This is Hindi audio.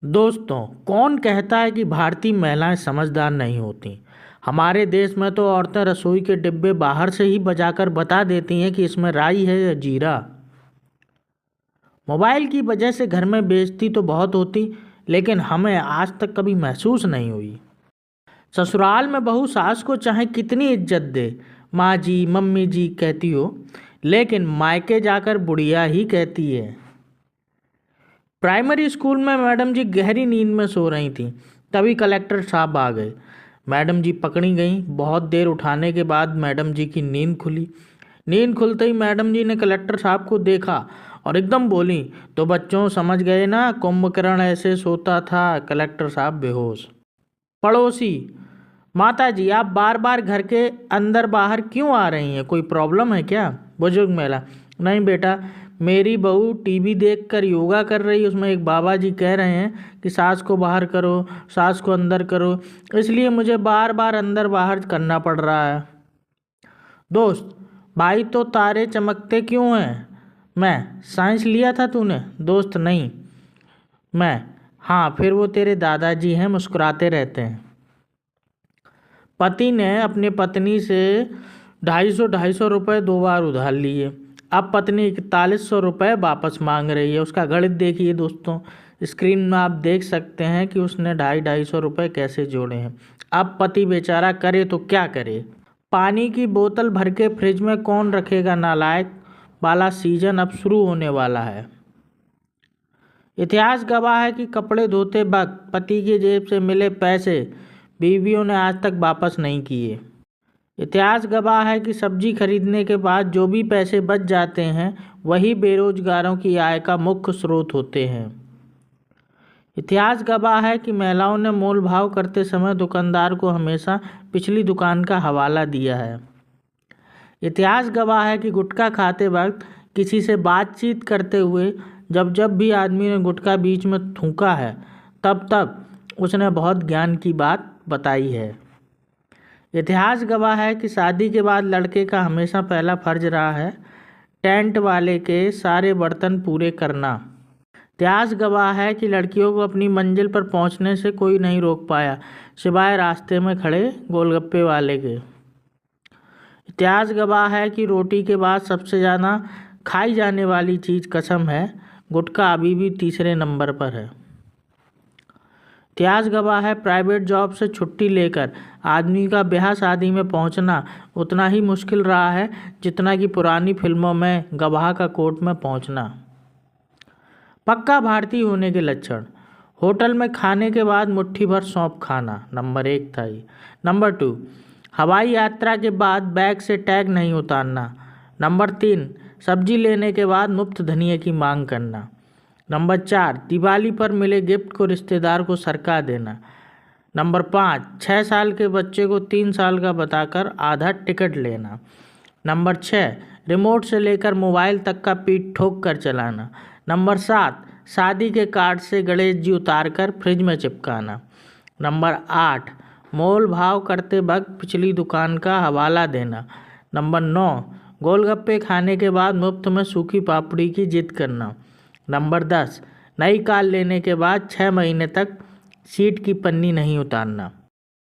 दोस्तों, कौन कहता है कि भारतीय महिलाएं समझदार नहीं होती। हमारे देश में तो औरतें रसोई के डिब्बे बाहर से ही बजाकर बता देती हैं कि इसमें राई है या जीरा। मोबाइल की वजह से घर में बेइज्जती तो बहुत होती, लेकिन हमें आज तक कभी महसूस नहीं हुई। ससुराल में बहू सास को चाहे कितनी इज्जत दे, माँ जी मम्मी जी कहती हो, लेकिन मायके जाकर बुढ़िया ही कहती है। प्राइमरी स्कूल में मैडम जी गहरी नींद में सो रही थीं, तभी कलेक्टर साहब आ गए। मैडम जी पकड़ी गईं। बहुत देर उठाने के बाद मैडम जी की नींद खुली। नींद खुलते ही मैडम जी ने कलेक्टर साहब को देखा और एकदम बोली, तो बच्चों समझ गए ना, कुंभकर्ण ऐसे सोता था। कलेक्टर साहब बेहोश। पड़ोसी, माता जी आप बार बार घर के अंदर बाहर क्यों आ रही हैं, कोई प्रॉब्लम है क्या। बुजुर्ग महिला, नहीं बेटा, मेरी बहू टीवी देखकर योगा कर रही है, उसमें एक बाबा जी कह रहे हैं कि सास को बाहर करो, सास को अंदर करो, इसलिए मुझे बार बार अंदर बाहर करना पड़ रहा है। दोस्त, भाई तो तारे चमकते क्यों हैं। मैं, साइंस लिया था तूने। दोस्त, नहीं। मैं, हाँ फिर वो तेरे दादाजी हैं, मुस्कुराते रहते हैं। पति ने अपनी पत्नी से 250 रुपये 2 बार उधार लिए। अब पत्नी 4100 रुपये वापस मांग रही है। उसका गणित देखिए दोस्तों, स्क्रीन में आप देख सकते हैं कि उसने 250 रुपये कैसे जोड़े हैं। अब पति बेचारा करे तो क्या करे। पानी की बोतल भर के फ्रिज में कौन रखेगा, नालायक वाला सीजन अब शुरू होने वाला है। इतिहास गवाह है कि कपड़े धोते वक्त पति की जेब से मिले पैसे बीवियों ने आज तक वापस नहीं किए। इतिहास गवाह है कि सब्जी खरीदने के बाद जो भी पैसे बच जाते हैं वही बेरोजगारों की आय का मुख्य स्रोत होते हैं। इतिहास गवाह है कि महिलाओं ने मोल भाव करते समय दुकानदार को हमेशा पिछली दुकान का हवाला दिया है। इतिहास गवाह है कि गुटखा खाते वक्त किसी से बातचीत करते हुए जब जब भी आदमी ने गुटखा बीच में थूका है, तब तब उसने बहुत ज्ञान की बात बताई है। इतिहास गवाह है कि शादी के बाद लड़के का हमेशा पहला फर्ज रहा है टेंट वाले के सारे बर्तन पूरे करना। इतिहास गवाह है कि लड़कियों को अपनी मंजिल पर पहुंचने से कोई नहीं रोक पाया, सिवाय रास्ते में खड़े गोलगप्पे वाले के। इतिहास गवाह है कि रोटी के बाद सबसे ज़्यादा खाई जाने वाली चीज़ कसम है, गुटखा अभी भी तीसरे नंबर पर है। इतिहास गवाह है प्राइवेट जॉब से छुट्टी लेकर आदमी का ब्याह शादी में पहुंचना उतना ही मुश्किल रहा है जितना कि पुरानी फिल्मों में गवाह का कोर्ट में पहुंचना। पक्का भारतीय होने के लक्षण, होटल में खाने के बाद मुट्ठी भर सौंफ खाना, नंबर 1 था ये। नंबर 2, हवाई यात्रा के बाद बैग से टैग नहीं उतारना। नंबर 3, सब्जी लेने के बाद मुफ्त धनिया की मांग करना। नंबर 4, दिवाली पर मिले गिफ्ट को रिश्तेदार को सरका देना। नंबर 5, 6 साल के बच्चे को 3 साल का बताकर आधा टिकट लेना। नंबर 6, रिमोट से लेकर मोबाइल तक का पीठ ठोक कर चलाना। नंबर 7, शादी के कार्ड से गणेश जी उतार कर फ्रिज में चिपकाना। नंबर 8, मोल भाव करते वक्त पिछली दुकान का हवाला देना। नंबर 9, गोलगप्पे खाने के बाद मुफ्त में सूखी पापड़ी की जिद करना। नंबर 10, नई कार लेने के बाद 6 महीने तक सीट की पन्नी नहीं उतारना।